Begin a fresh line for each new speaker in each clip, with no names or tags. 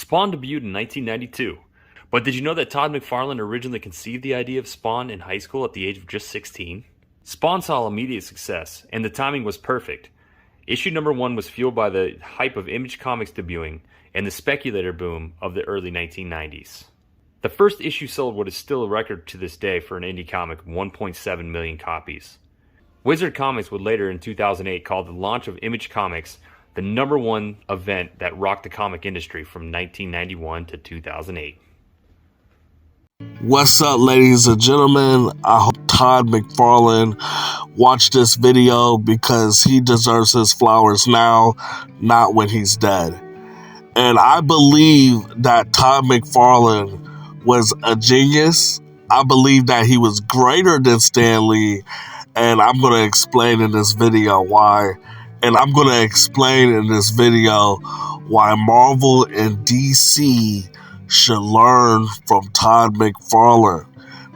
Spawn debuted in 1992. But did you know that Todd McFarlane originally conceived the idea of Spawn in high school at the age of just 16? Spawn saw immediate success, and the timing was perfect. Issue number 1 was fueled by the hype of Image Comics debuting and the speculator boom of the early 1990s. The first issue sold what is still a record to this day for an indie comic, 1.7 million copies. Wizard Comics would later in 2008 call the launch of Image Comics the number 1 event that rocked the comic industry from 1991 to 2008.
What's up, ladies and gentlemen? I hope Todd McFarlane watched this video because he deserves his flowers now, not when he's dead. And I believe that Todd McFarlane was a genius. I believe that he was greater than Stan Lee, and I'm going to explain in this video why. And I'm going to explain in this video why Marvel and DC should learn from Todd McFarlane.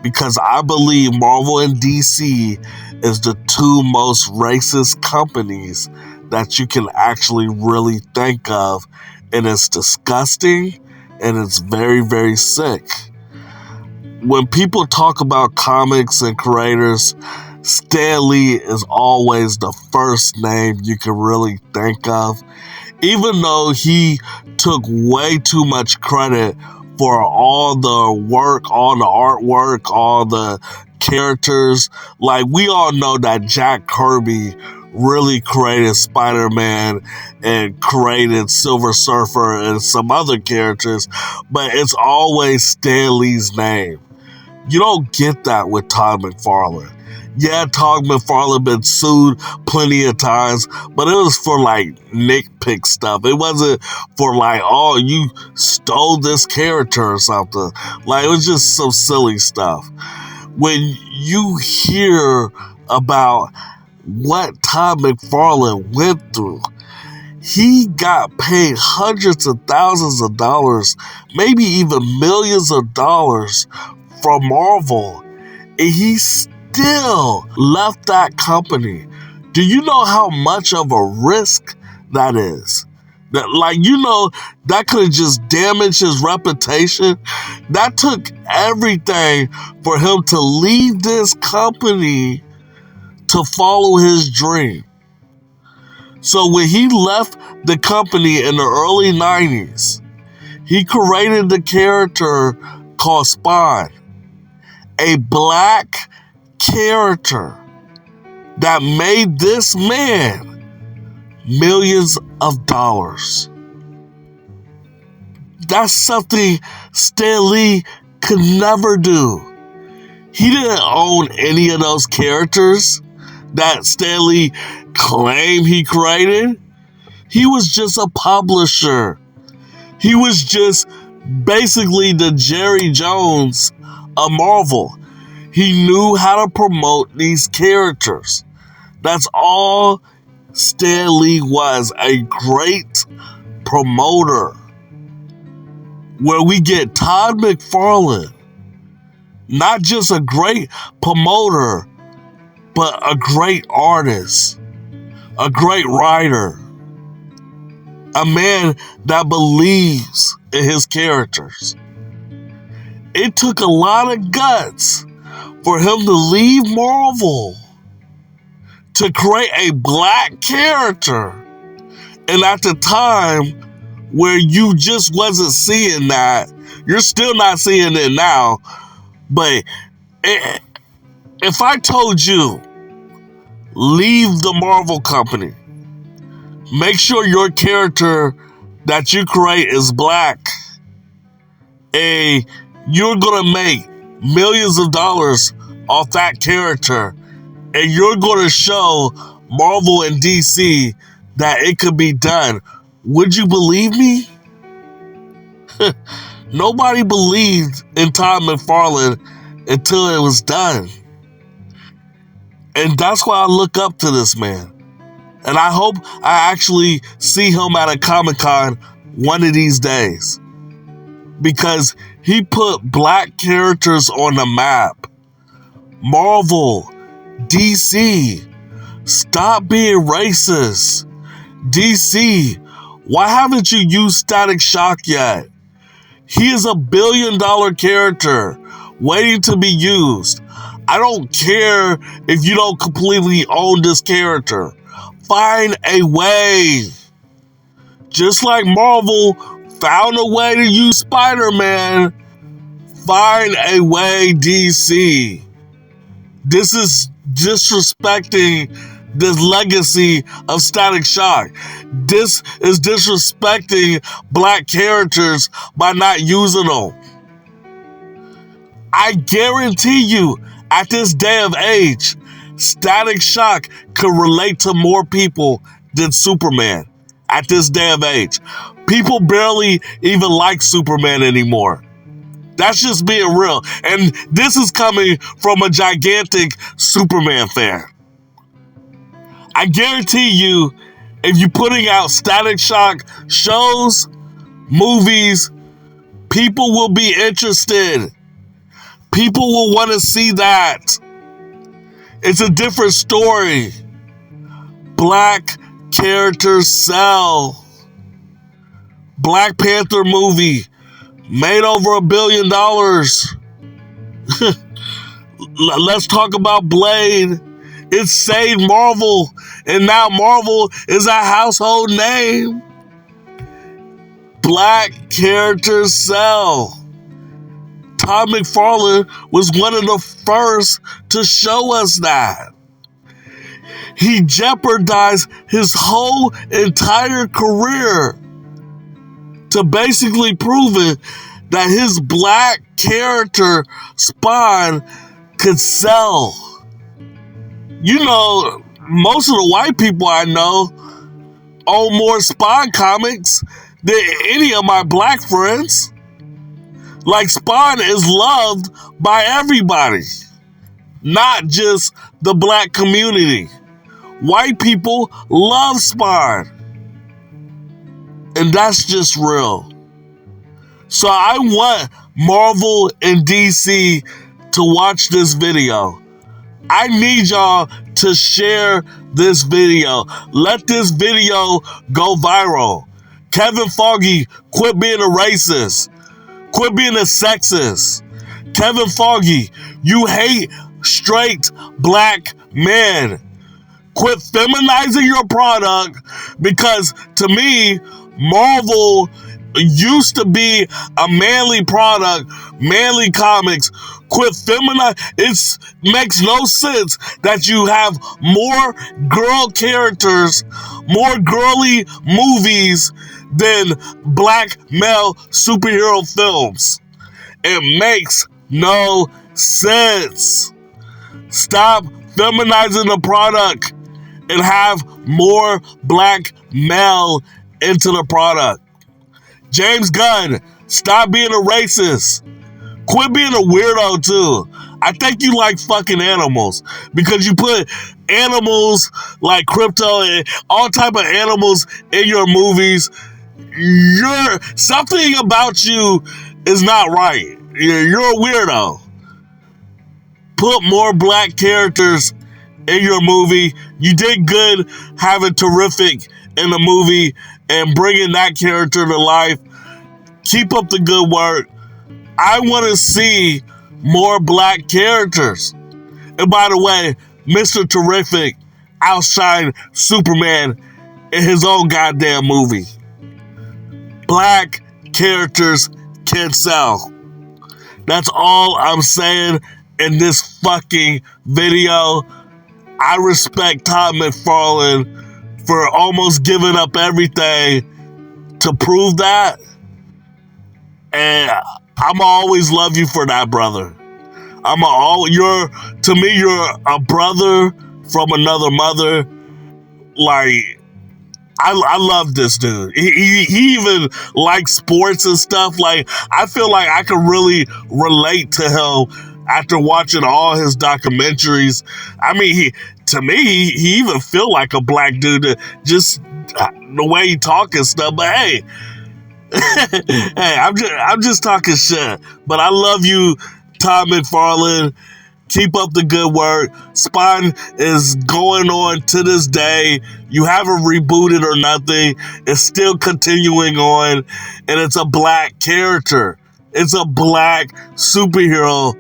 Because I believe Marvel and DC is the 2 most racist companies that you can actually really think of. And it's disgusting and it's very, very sick. When people talk about comics and creators, Stan Lee is always the first name you can really think of, even though he took way too much credit for all the work, all the artwork, all the characters. Like, we all know that Jack Kirby really created Spider-Man and created Silver Surfer and some other characters, but it's always Stan Lee's name. You don't get that with Todd McFarlane. Yeah, Todd McFarlane been sued plenty of times, but it was for like nitpick stuff. It wasn't for like, oh, you stole this character or something. Like, it was just some silly stuff. When you hear about what Todd McFarlane went through, he got paid hundreds of thousands of dollars, maybe even millions of dollars from Marvel, and he still left that company. Do you know how much of a risk that is? That could have just damaged his reputation. That took everything for him to leave this company to follow his dream. So when he left the company in the early 90s, he created the character called Spawn, a black character that made this man millions of dollars. That's something Stan Lee could never do. He didn't own any of those characters that Stan Lee claimed he created. He was just a publisher. He was just basically the Jerry Jones of Marvel. He knew how to promote these characters. That's all Stan Lee was, a great promoter. Where we get Todd McFarlane, not just a great promoter, but a great artist, a great writer, a man that believes in his characters. It took a lot of guts for him to leave Marvel to create a black character. And at the time where you just wasn't seeing that, you're still not seeing it now, but if I told you, leave the Marvel company, make sure your character that you create is black, and you're gonna make millions of dollars off that character, and you're gonna show Marvel and DC that it could be done, would you believe me? Nobody believed in Todd McFarlane until it was done. And that's why I look up to this man. And I hope I actually see him at a Comic-Con one of these days. Because he put black characters on the map. Marvel, DC, stop being racist. DC, why haven't you used Static Shock yet? He is a billion-dollar character waiting to be used. I don't care if you don't completely own this character. Find a way. Just like Marvel found a way to use Spider-Man, find a way, DC. This is disrespecting the legacy of Static Shock. This is disrespecting black characters by not using them. I guarantee you, at this day of age, Static Shock could relate to more people than Superman. At this day of age, people barely even like Superman anymore. That's just being real. And this is coming from a gigantic Superman fan. I guarantee you, if you're putting out Static Shock shows, movies, people will be interested. People will want to see that. It's a different story. Black characters sell. Black Panther movie made over $1 billion. Let's talk about Blade. It saved Marvel, and now Marvel is a household name. Black characters sell. Todd McFarlane was one of the first to show us that. He jeopardized his whole entire career to basically prove it that his black character Spawn could sell. You know, most of the white people I know own more Spawn comics than any of my black friends. Like, Spawn is loved by everybody, not just the black community. White people love Spawn. And that's just real. So I want Marvel and DC to watch this video. I need y'all to share this video. Let this video go viral. Kevin Feige, quit being a racist. Quit being a sexist. Kevin Feige, you hate straight black men. Quit feminizing your product, because to me, Marvel used to be a manly product, manly comics. Quit feminizing. It makes no sense that you have more girl characters, more girly movies than black male superhero films. It makes no sense. Stop feminizing the product and have more black male into the product. James Gunn, stop being a racist. Quit being a weirdo too. I think you like fucking animals, because you put animals like crypto and all type of animals in your movies. Something about you is not right. You're a weirdo. Put more black characters in your movie. You did good having Terrific in the movie and bringing that character to life. Keep up the good work. I want to see more black characters. And by the way, Mr. Terrific outshined Superman in his own goddamn movie. Black characters can sell. That's all I'm saying in this fucking video. I respect Todd McFarlane for almost giving up everything to prove that. And I'ma always love you for that, brother. To me, you're a brother from another mother. Like, I love this dude. He even likes sports and stuff. Like, I feel like I can really relate to him after watching all his documentaries. I mean, to me, he even feel like a black dude, just the way he talk and stuff. But hey, I'm just talking shit. But I love you, Todd McFarlane. Keep up the good work. Spawn is going on to this day. You haven't rebooted or nothing. It's still continuing on, and it's a black character. It's a black superhero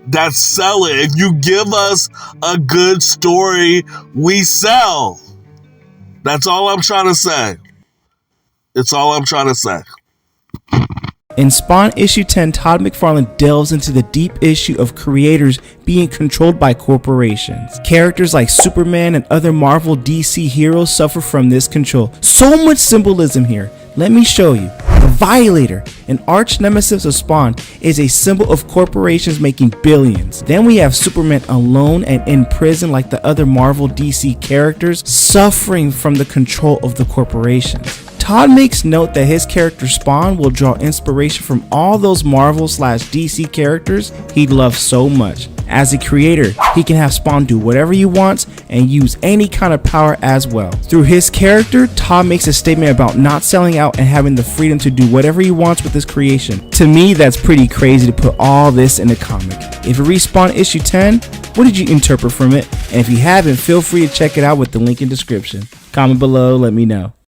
that's selling. If you give us a good story, we sell. That's all I'm trying to say. It's all I'm trying to say.
In Spawn issue 10, Todd McFarlane delves into the deep issue of creators being controlled by corporations. Characters like Superman and other Marvel DC heroes suffer from this control. So much symbolism here. Let me show you. The Violator, an arch nemesis of Spawn, is a symbol of corporations making billions. Then we have Superman alone and in prison like the other Marvel DC characters, suffering from the control of the corporations. Todd makes note that his character Spawn will draw inspiration from all those Marvel/DC characters he loves so much. As a creator, he can have Spawn do whatever he wants and use any kind of power as well. Through his character, Todd makes a statement about not selling out and having the freedom to do whatever he wants with his creation. To me, that's pretty crazy to put all this in a comic. If you read Spawn issue 10, what did you interpret from it? And if you haven't, feel free to check it out with the link in description. Comment below, let me know.